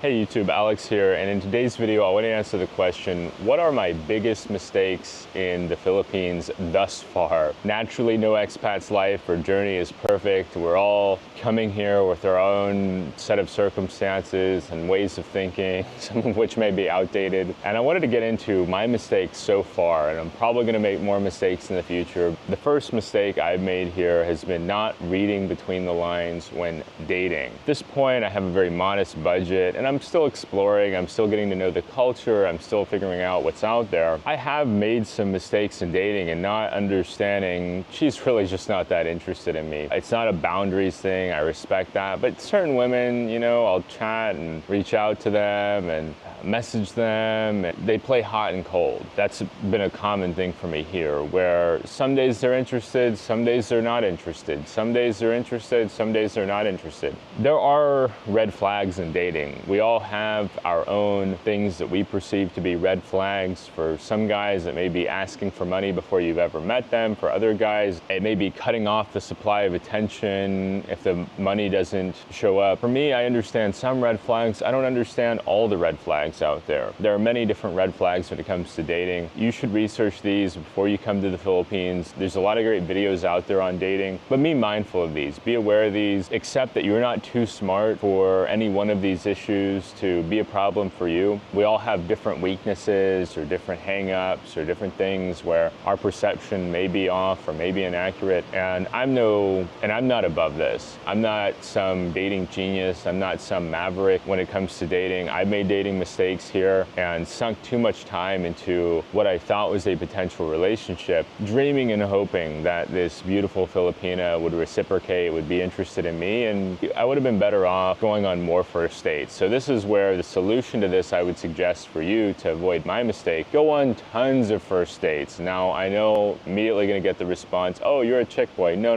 Hey YouTube, Alex here, and in today's video I want to answer the question, what are my biggest mistakes in the Philippines thus far? Naturally, no expat's life or journey is perfect. We're all coming here with our own set of circumstances and ways of thinking, some of which may be outdated. And I wanted to get into my mistakes so far, and I'm probably going to make more mistakes in the future. The first mistake I've made here has been not reading between the lines when dating. At this point, I have a very modest budget, and I'm still exploring, I'm still getting to know the culture, I'm still figuring out what's out there. I have made some mistakes in dating and not understanding she's really just not that interested in me. It's not a boundaries thing, I respect that, but certain women, you know, I'll chat and reach out to them and message them. They play hot and cold. That's been a common thing for me here, where some days they're interested, some days they're not interested. Some days they're interested, some days they're not interested. There are red flags in dating. We all have our own things that we perceive to be red flags. For some guys, it may be asking for money before you've ever met them. For other guys, it may be cutting off the supply of attention if the money doesn't show up. For me, I understand some red flags. I don't understand all the red flags out there. There are many different red flags when it comes to dating. You should research these before you come to the Philippines. There's a lot of great videos out there on dating, but be mindful of these. Be aware of these. Accept that you're not too smart for any one of these issues to be a problem for you. We all have different weaknesses or different hang-ups or different things where our perception may be off or may be inaccurate, and I'm not above this. I'm not some dating genius. I'm not some maverick when it comes to dating. I've made dating mistakes here and sunk too much time into what I thought was a potential relationship, dreaming and hoping that this beautiful Filipina would reciprocate, would be interested in me, and I would have been better off going on more first dates. So this is where the solution to this I would suggest for you to avoid my mistake: go on tons of first dates. Now, I know immediately going to get the response, oh, you're a chick boy. No.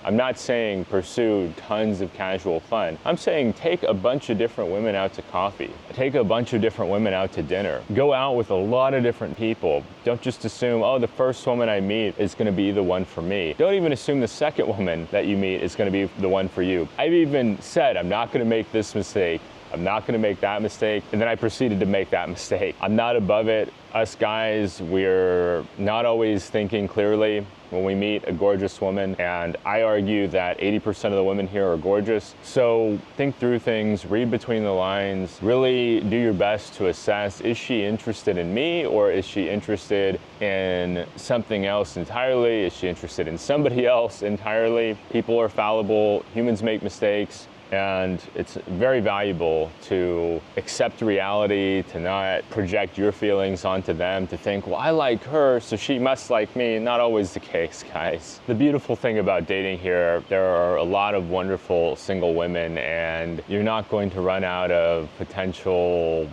I'm not saying pursue tons of casual fun. I'm saying take a bunch of different women out to coffee. Take a bunch of different women out to dinner. Go out with a lot of different people. Don't just assume, oh, the first woman I meet is going to be the one for me. Don't even assume the second woman that you meet is going to be the one for you. I've even said, I'm not going to make this mistake. I'm not going to make that mistake. And then I proceeded to make that mistake. I'm not above it. Us guys, we're not always thinking clearly when we meet a gorgeous woman, and I argue that 80% of the women here are gorgeous. So think through things, read between the lines, really do your best to assess, is she interested in me, or is she interested in something else entirely? Is she interested in somebody else entirely? People are fallible, humans make mistakes. And it's very valuable to accept reality, to not project your feelings onto them, to think, well, I like her, so she must like me. Not always the case, guys. The beautiful thing about dating here, there are a lot of wonderful single women, and you're not going to run out of potential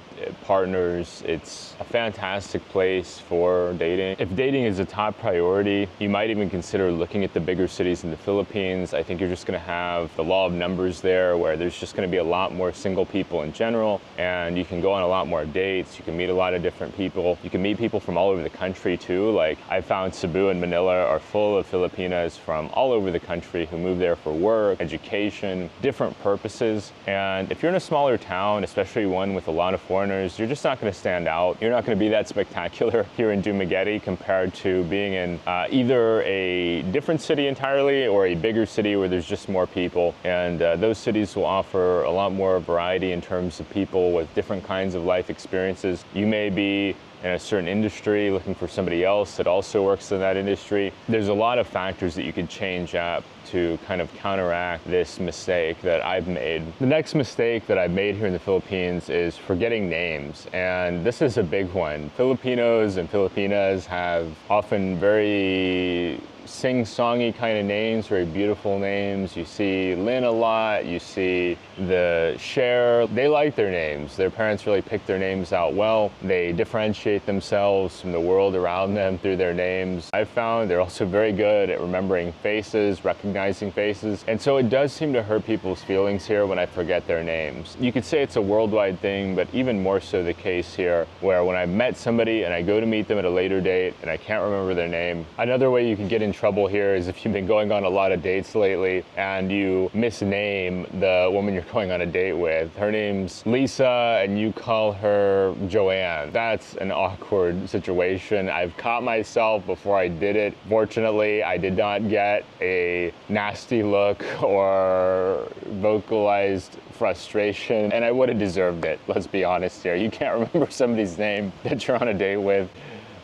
partners. It's a fantastic place for dating. If dating is a top priority, you might even consider looking at the bigger cities in the Philippines. I think you're just going to have the law of numbers there, where there's just going to be a lot more single people in general, and you can go on a lot more dates. You can meet a lot of different people. You can meet people from all over the country too. Like, I found Cebu and Manila are full of Filipinas from all over the country who move there for work, education, different purposes. And if you're in a smaller town, especially one with a lot of foreigners, you're just not going to stand out. You're not going to be that spectacular here in Dumaguete compared to being in either a different city entirely or a bigger city where there's just more people. And those cities will offer a lot more variety in terms of people with different kinds of life experiences. You may be in a certain industry looking for somebody else that also works in that industry. There's a lot of factors that you could change up to kind of counteract this mistake that I've made. The next mistake that I've made here in the Philippines is forgetting names, and this is a big one. Filipinos and Filipinas have often very sing-songy kind of names, very beautiful names. You see Lynn a lot, you see the Cher. They like their names. Their parents really pick their names out well. They differentiate themselves from the world around them through their names. I've found they're also very good at remembering faces, recognizing faces, and so it does seem to hurt people's feelings here when I forget their names. You could say it's a worldwide thing, but even more so the case here, where when I've met somebody and I go to meet them at a later date and I can't remember their name, another way you can get in trouble here is if you've been going on a lot of dates lately and you misname the woman you're going on a date with. Her name's Lisa and you call her Joanne. That's an awkward situation. I've caught myself before I did it. Fortunately, I did not get a nasty look or vocalized frustration, and I would have deserved it. Let's be honest here. You can't remember somebody's name that you're on a date with.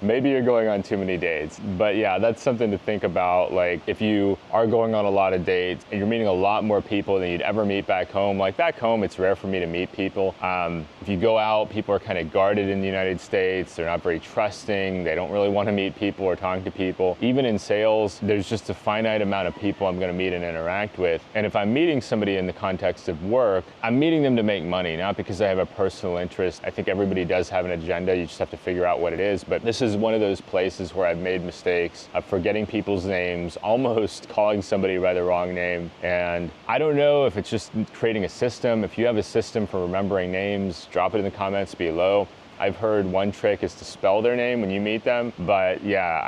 Maybe you're going on too many dates. But yeah, that's something to think about. Like if you are going on a lot of dates and you're meeting a lot more people than you'd ever meet back home. Like back home, it's rare for me to meet people. If you go out, people are kind of guarded in the United States. They're not very trusting. They don't really want to meet people or talk to people. Even in sales, there's just a finite amount of people I'm going to meet and interact with. And if I'm meeting somebody in the context of work, I'm meeting them to make money, not because I have a personal interest. I think everybody does have an agenda. You just have to figure out what it is. But this is one of those places where I've made mistakes of forgetting people's names, almost calling somebody by the wrong name. And I don't know if it's just creating a system. If you have a system for remembering names, drop it in the comments below. I've heard one trick is to spell their name when you meet them, but yeah,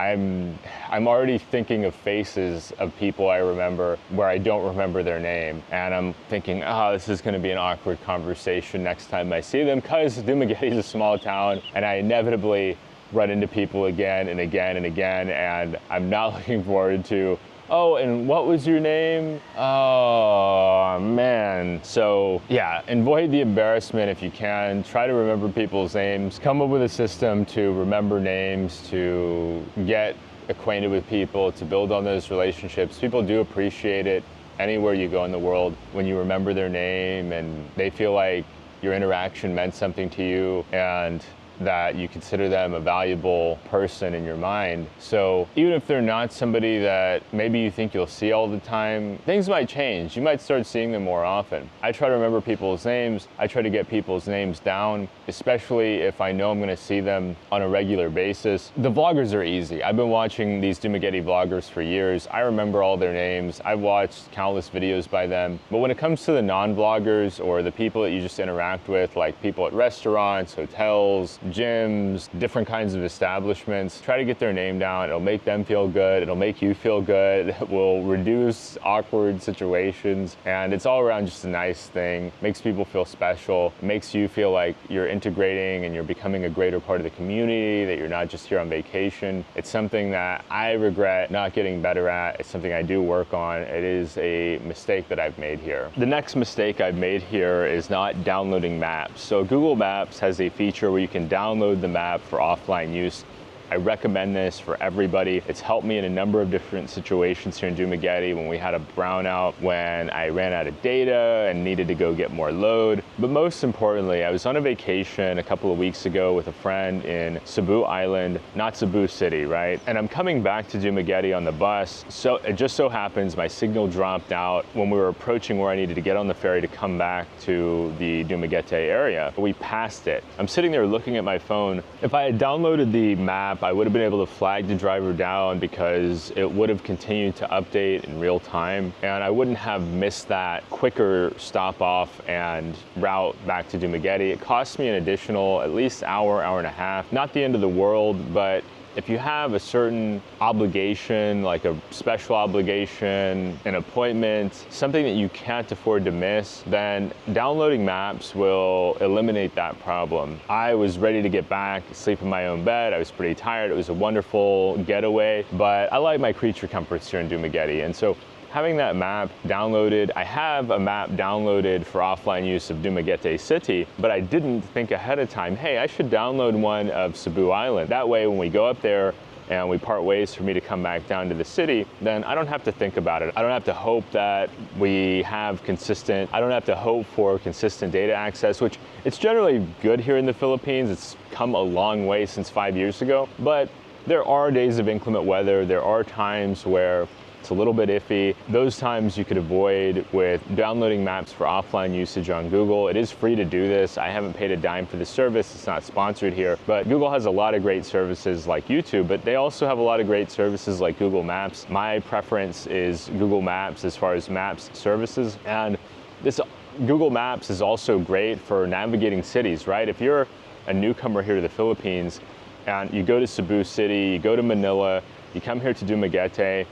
I'm already thinking of faces of people I remember where I don't remember their name, and I'm thinking, oh, this is going to be an awkward conversation next time I see them, because Dumaguete is a small town, and I inevitably run into people again and again and again, and I'm not looking forward to, oh, and what was your name? Oh, man. So yeah, avoid the embarrassment if you can. Try to remember people's names. Come up with a system to remember names, to get acquainted with people, to build on those relationships. People do appreciate it anywhere you go in the world when you remember their name and they feel like your interaction meant something to you and that you consider them a valuable person in your mind. So even if they're not somebody that maybe you think you'll see all the time, things might change. You might start seeing them more often. I try to remember people's names. I try to get people's names down, especially if I know I'm gonna see them on a regular basis. The vloggers are easy. I've been watching these Dumaguete vloggers for years. I remember all their names. I've watched countless videos by them. But when it comes to the non-vloggers or the people that you just interact with, like people at restaurants, hotels, gyms, different kinds of establishments, try to get their name down. It'll make them feel good. It'll make you feel good. It will reduce awkward situations. And it's all around just a nice thing. Makes people feel special. Makes you feel like you're integrating and you're becoming a greater part of the community, that you're not just here on vacation. It's something that I regret not getting better at. It's something I do work on. It is a mistake that I've made here. The next mistake I've made here is not downloading maps. So Google Maps has a feature where you can download the map for offline use. I recommend this for everybody. It's helped me in a number of different situations here in Dumaguete, when we had a brownout, when I ran out of data and needed to go get more load. But most importantly, I was on a vacation a couple of weeks ago with a friend in Cebu Island, not Cebu City, right? And I'm coming back to Dumaguete on the bus. So it just so happens my signal dropped out when we were approaching where I needed to get on the ferry to come back to the Dumaguete area. We passed it. I'm sitting there looking at my phone. If I had downloaded the map, I would have been able to flag the driver down because it would have continued to update in real time, and I wouldn't have missed that quicker stop off and route back to Dumaguete. It cost me an additional at least hour, hour and a half. Not the end of the world, but if you have a certain obligation, like a special obligation, an appointment, something that you can't afford to miss, then downloading maps will eliminate that problem. I was ready to get back, sleep in my own bed. I was pretty tired. It was a wonderful getaway, but I like my creature comforts here in Dumaguete. And so having that map downloaded, I have a map downloaded for offline use of Dumaguete City, but I didn't think ahead of time, hey, I should download one of Cebu Island. That way, when we go up there and we part ways for me to come back down to the city, then I don't have to think about it. I don't have to hope that I don't have to hope for consistent data access, which it's generally good here in the Philippines. It's come a long way since 5 years ago, but there are days of inclement weather. There are times where it's a little bit iffy. Those times you could avoid with downloading maps for offline usage on Google. It is free to do this. I haven't paid a dime for the service. It's not sponsored here, but Google has a lot of great services like YouTube, but they also have a lot of great services like Google Maps. My preference is Google Maps as far as maps services, and this Google Maps is also great for navigating cities, right? If you're a newcomer here to the Philippines and you go to Cebu City, you go to Manila, You come here to Dumaguete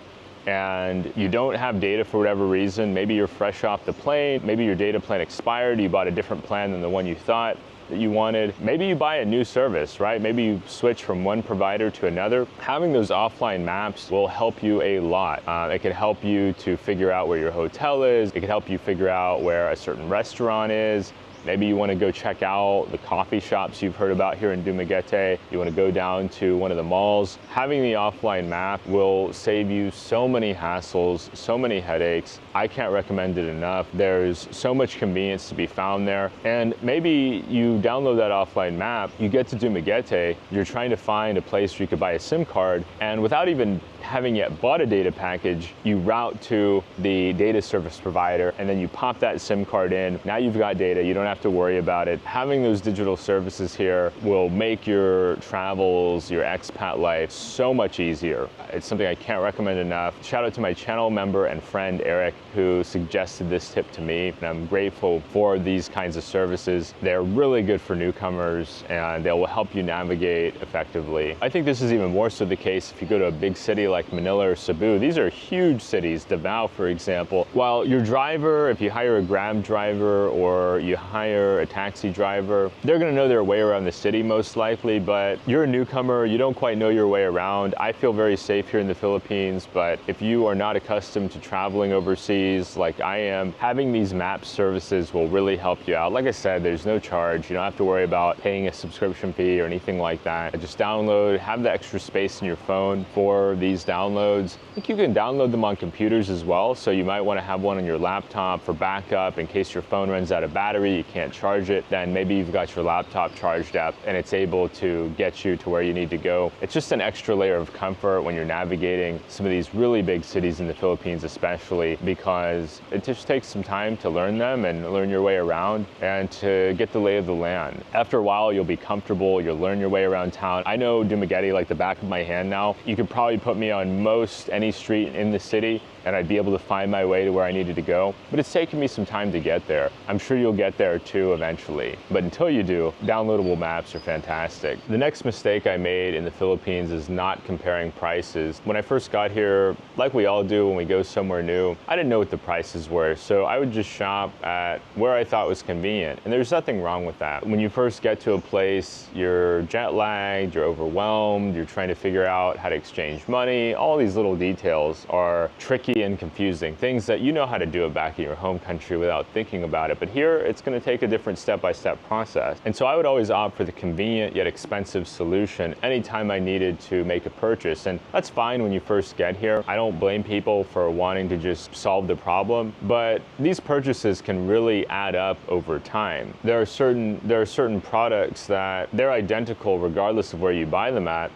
and you don't have data for whatever reason. Maybe you're fresh off the plane, maybe your data plan expired, you bought a different plan than the one you thought that you wanted. Maybe you buy a new service, right? Maybe you switch from one provider to another. Having those offline maps will help you a lot. It can help you to figure out where your hotel is. It can help you figure out where a certain restaurant is. Maybe you want to go check out the coffee shops you've heard about here in Dumaguete. You want to go down to one of the malls. Having the offline map will save you so many hassles, so many headaches. I can't recommend it enough. There's so much convenience to be found there. And maybe you download that offline map, you get to Dumaguete, you're trying to find a place where you could buy a SIM card, and without even having yet bought a data package, you route to the data service provider and then you pop that SIM card in. Now you've got data, you don't have to worry about it. Having those digital services here will make your travels, your expat life so much easier. It's something I can't recommend enough. Shout out to my channel member and friend Eric who suggested this tip to me, and I'm grateful for these kinds of services. They're really good for newcomers and they will help you navigate effectively. I think this is even more so the case if you go to a big city like Manila or Cebu. These are huge cities, Davao for example. While your driver, if you hire a Grab driver or you hire a taxi driver, they're gonna know their way around the city most likely, but you're a newcomer, you don't quite know your way around. I feel very safe here in the Philippines, but if you are not accustomed to traveling overseas like I am, having these map services will really help you out. Like I said, there's no charge. You don't have to worry about paying a subscription fee or anything like that. Just download, have the extra space in your phone for these downloads. I think you can download them on computers as well, so you might want to have one on your laptop for backup in case your phone runs out of battery, you can't charge it, then maybe you've got your laptop charged up and it's able to get you to where you need to go. It's just an extra layer of comfort when you're navigating some of these really big cities in the Philippines especially, because it just takes some time to learn them and learn your way around and to get the lay of the land. After a while you'll be comfortable, you'll learn your way around town. I know Dumaguete like the back of my hand now. You could probably put me on most any street in the city and I'd be able to find my way to where I needed to go. But it's taken me some time to get there. I'm sure you'll get there too eventually. But until you do, downloadable maps are fantastic. The next mistake I made in the Philippines is not comparing prices. When I first got here, like we all do when we go somewhere new, I didn't know what the prices were. So I would just shop at where I thought was convenient. And there's nothing wrong with that. When you first get to a place, you're jet lagged, you're overwhelmed, you're trying to figure out how to exchange money. All these little details are tricky and confusing, things that you know how to do it back in your home country without thinking about it. But here, it's going to take a different step-by-step process. And so I would always opt for the convenient yet expensive solution anytime I needed to make a purchase. And that's fine when you first get here. I don't blame people for wanting to just solve the problem, but these purchases can really add up over time. There are certain products that they're identical regardless of where you buy them at,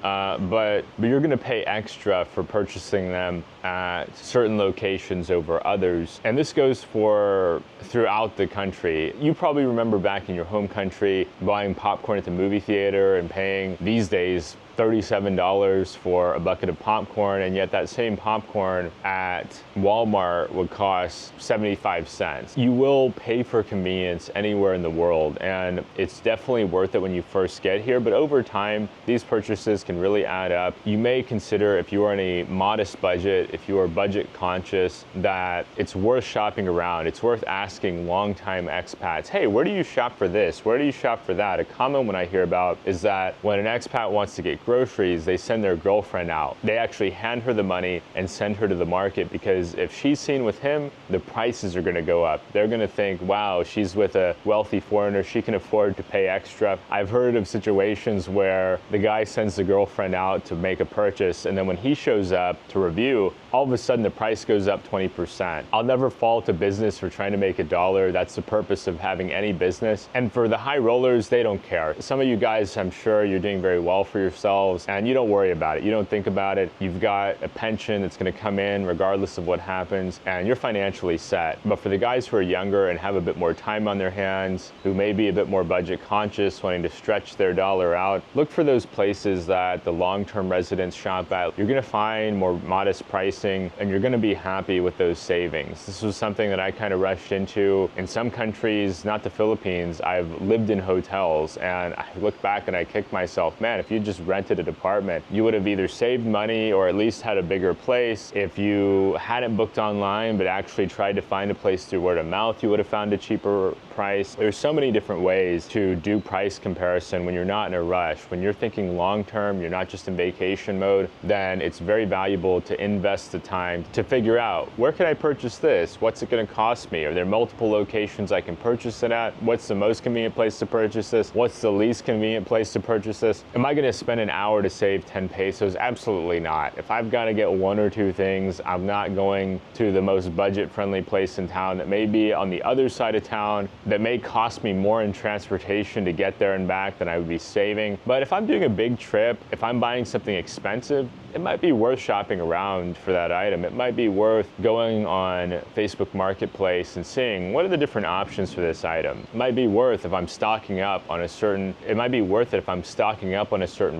but you're going to pay extra for purchasing them at certain locations over others. And this goes for throughout the country. You probably remember back in your home country buying popcorn at the movie theater and paying these days $37 for a bucket of popcorn, and yet that same popcorn at Walmart would cost 75 cents. You will pay for convenience anywhere in the world, and it's definitely worth it when you first get here, but over time, these purchases can really add up. You may consider, if you are in a modest budget, if you are budget conscious, that it's worth shopping around. It's worth asking longtime expats, hey, where do you shop for this? Where do you shop for that? A common one I hear about is that when an expat wants to get groceries, they send their girlfriend out. They actually hand her the money and send her to the market, because if she's seen with him, the prices are going to go up. They're going to think, wow, she's with a wealthy foreigner, she can afford to pay extra. I've heard of situations where the guy sends the girlfriend out to make a purchase, and then when he shows up to review, all of a sudden the price goes up 20%. I'll never fault a business for trying to make $1. That's the purpose of having any business. And for the high rollers, they don't care. Some of you guys, I'm sure you're doing very well for yourselves and you don't worry about it. You don't think about it. You've got a pension that's going to come in regardless of what happens, and you're financially set. But for the guys who are younger and have a bit more time on their hands, who may be a bit more budget conscious, wanting to stretch their dollar out, look for those places that the long-term residents shop at. You're going to find more modest pricing, and you're going to be happy with those savings. This was something that I kind of rushed into. In some countries, not the Philippines, I've lived in hotels, and I look back and I kick myself, man, if you just rented rented an apartment, you would have either saved money or at least had a bigger place. If you hadn't booked online but actually tried to find a place through word of mouth, you would have found a cheaper price. There's so many different ways to do price comparison when you're not in a rush. When you're thinking long term, you're not just in vacation mode, then it's very valuable to invest the time to figure out, where can I purchase this? What's it going to cost me? Are there multiple locations I can purchase it at? What's the most convenient place to purchase this? What's the least convenient place to purchase this? Am I going to spend an hour to save 10 pesos? Absolutely not. If I've got to get one or two things, I'm not going to the most budget-friendly place in town that may be on the other side of town, that may cost me more in transportation to get there and back than I would be saving. But if I'm doing a big trip, if I'm buying something expensive, it might be worth shopping around for that item. It might be worth going on Facebook Marketplace and seeing what are the different options for this item. It might be worth if I'm stocking up on a certain,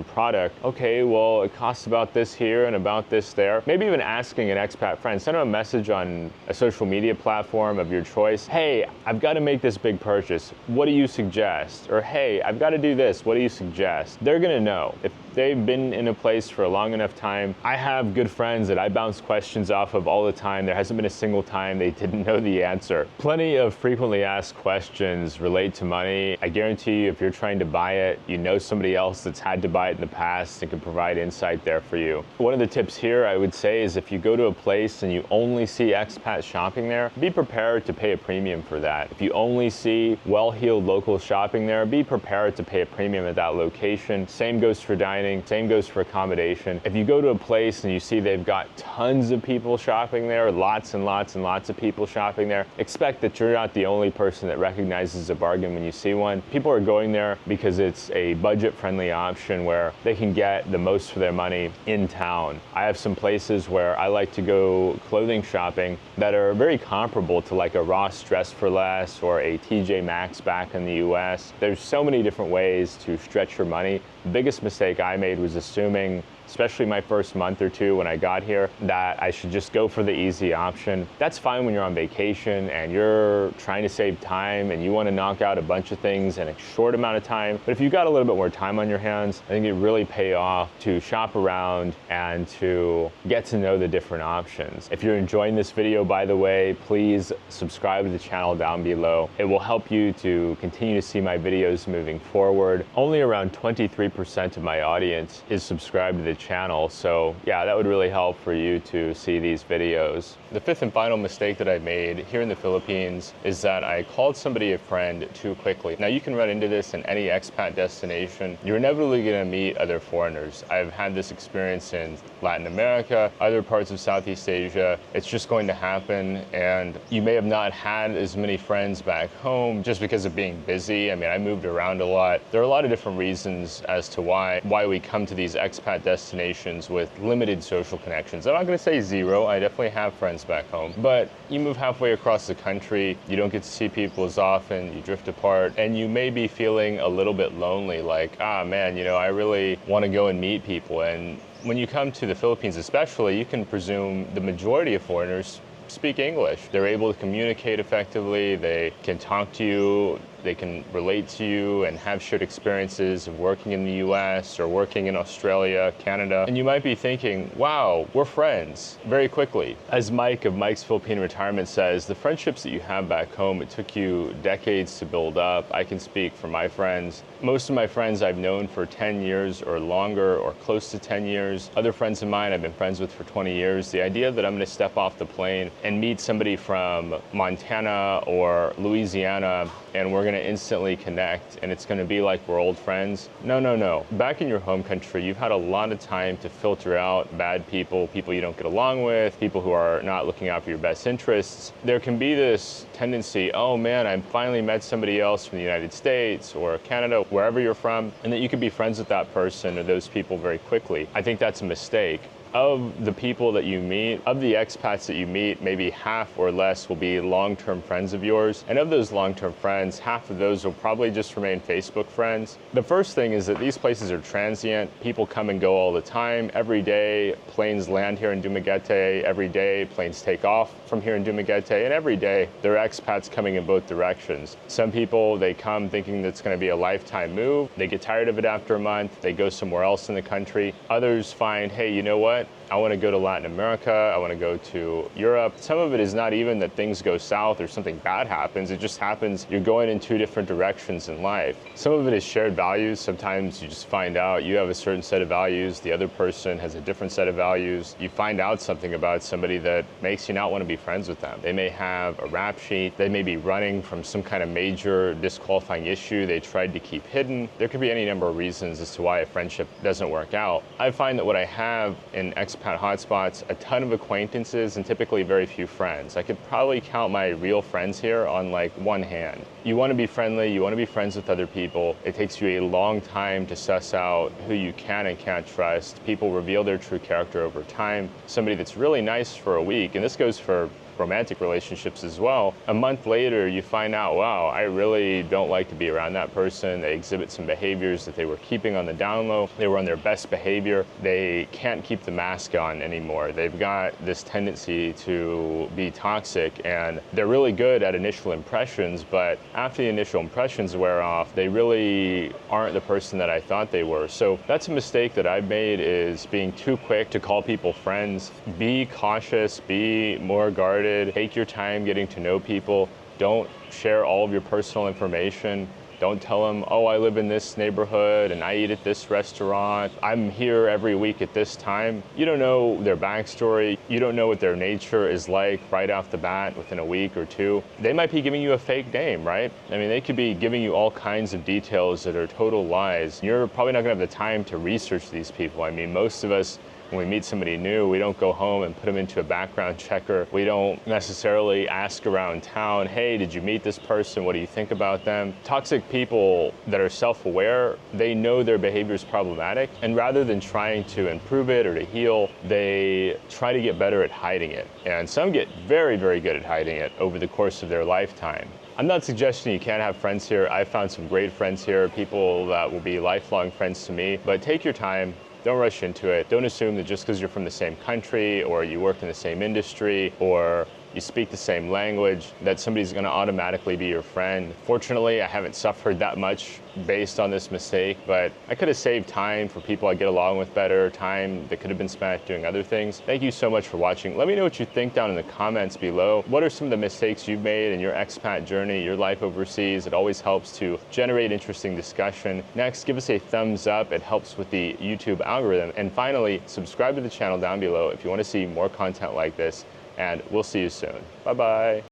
product. Okay, well, it costs about this here and about this there. Maybe even asking an expat friend, send them a message on a social media platform of your choice. Hey, I've got to make this big purchase. What do you suggest? Or hey, I've got to do this. What do you suggest? They're gonna know. If they've been in a place for a long enough time. I have good friends that I bounce questions off of all the time. There hasn't been a single time they didn't know the answer. Plenty of frequently asked questions relate to money. I guarantee you, if you're trying to buy it, you know somebody else that's had to buy it in the past and can provide insight there for you. One of the tips here I would say is, if you go to a place and you only see expats shopping there, be prepared to pay a premium for that. If you only see well-heeled locals shopping there, be prepared to pay a premium at that location. Same goes for dining, same goes for accommodation. If you go to a place and you see they've got tons of people shopping there, lots and lots and lots of people shopping there, expect that you're not the only person that recognizes a bargain when you see one. People are going there because it's a budget-friendly option where they can get the most for their money in town. I have some places where I like to go clothing shopping that are very comparable to like a Ross Dress for Less or a TJ Maxx back in the US. There's so many different ways to stretch your money. The biggest mistake I made was assuming, especially my first month or two when I got here, that I should just go for the easy option. That's fine when you're on vacation and you're trying to save time and you want to knock out a bunch of things in a short amount of time. But if you've got a little bit more time on your hands, I think it really pay off to shop around and to get to know the different options. If you're enjoying this video, by the way, please subscribe to the channel down below. It will help you to continue to see my videos moving forward. Only around 23% of my audience is subscribed to the channel, so yeah, that would really help for you to see these videos. The fifth and final mistake that I made here in the Philippines is that I called somebody a friend too quickly. Now, you can run into this in any expat destination. You're inevitably going to meet other foreigners. I've had this experience in Latin America, other parts of Southeast Asia. It's just going to happen, and you may have not had as many friends back home just because of being busy. I mean, I moved around a lot. There are a lot of different reasons as to why we come to these expat destinations with limited social connections. I'm not going to say zero. I definitely have friends back home, but you move halfway across the country, you don't get to see people as often, you drift apart, and you may be feeling a little bit lonely, like, ah man, you know, I really want to go and meet people. And when you come to the Philippines especially, you can presume the majority of foreigners speak English. They're able to communicate effectively, they can talk to you, they can relate to you and have shared experiences of working in the US or working in Australia, Canada. And you might be thinking, wow, we're friends very quickly. As Mike of Mike's Philippine Retirement says, the friendships that you have back home, it took you decades to build up. I can speak for my friends. Most of my friends I've known for 10 years or longer, or close to 10 years. Other friends of mine I've been friends with for 20 years. The idea that I'm going to step off the plane and meet somebody from Montana or Louisiana and we're going to instantly connect and it's going to be like we're old friends. No, no, no. Back in your home country, you've had a lot of time to filter out bad people, people you don't get along with, people who are not looking out for your best interests. There can be this tendency, oh man, I finally met somebody else from the United States or Canada, wherever you're from, and that you could be friends with that person or those people very quickly. I think that's a mistake. of the people that you meet, of the expats that you meet, maybe half or less will be long-term friends of yours. And of those long-term friends, half of those will probably just remain Facebook friends. The first thing is that these places are transient. People come and go all the time. Every day, planes land here in Dumaguete. Every day, planes take off from here in Dumaguete. And every day, there are expats coming in both directions. Some people, they come thinking that's going to be a lifetime move. They get tired of it after a month. They go somewhere else in the country. Others find, hey, you know what? I want to go to Latin America, I want to go to Europe. Some of it is not even that things go south or something bad happens, it just happens you're going in two different directions in life. Some of it is shared values. Sometimes you just find out you have a certain set of values, the other person has a different set of values. You find out something about somebody that makes you not want to be friends with them. They may have a rap sheet, they may be running from some kind of major disqualifying issue they tried to keep hidden. There could be any number of reasons as to why a friendship doesn't work out. I find that what I have in expat hotspots, a ton of acquaintances and typically very few friends. I could probably count my real friends here on like one hand. You want to be friendly, you want to be friends with other people. It takes you a long time to suss out who you can and can't trust. People reveal their true character over time. Somebody that's really nice for a week, and this goes for romantic relationships as well. A month later, you find out, wow, I really don't like to be around that person. They exhibit some behaviors that they were keeping on the down low. They were on their best behavior. They can't keep the mask on anymore. They've got this tendency to be toxic, and they're really good at initial impressions, but after the initial impressions wear off, they really aren't the person that I thought they were. So that's a mistake that I've made, is being too quick to call people friends. Be cautious, be more guarded. Take your time getting to know people. Don't share all of your personal information. Don't tell them, oh, I live in this neighborhood and I eat at this restaurant. I'm here every week at this time. You don't know their backstory. You don't know what their nature is like right off the bat within a week or two. They might be giving you a fake name, right? I mean, they could be giving you all kinds of details that are total lies. You're probably not gonna have the time to research these people. I mean, most of us, when we meet somebody new, we don't go home and put them into a background checker. We don't necessarily ask around town, hey, did you meet this person? What do you think about them? Toxic people that are self-aware, they know their behavior is problematic, and rather than trying to improve it or to heal, they try to get better at hiding it. And some get very, very good at hiding it over the course of their lifetime. I'm not suggesting you can't have friends here. I've found some great friends here, people that will be lifelong friends to me, but take your time. Don't rush into it. Don't assume that just because you're from the same country or you work in the same industry or you speak the same language, that somebody's gonna automatically be your friend. Fortunately, I haven't suffered that much based on this mistake, but I could have saved time for people I get along with better, time that could have been spent doing other things. Thank you so much for watching. Let me know what you think down in the comments below. What are some of the mistakes you've made in your expat journey, your life overseas? It always helps to generate interesting discussion. Next, give us a thumbs up. It helps with the YouTube algorithm. And finally, subscribe to the channel down below if you want to see more content like this. And we'll see you soon. Bye-bye.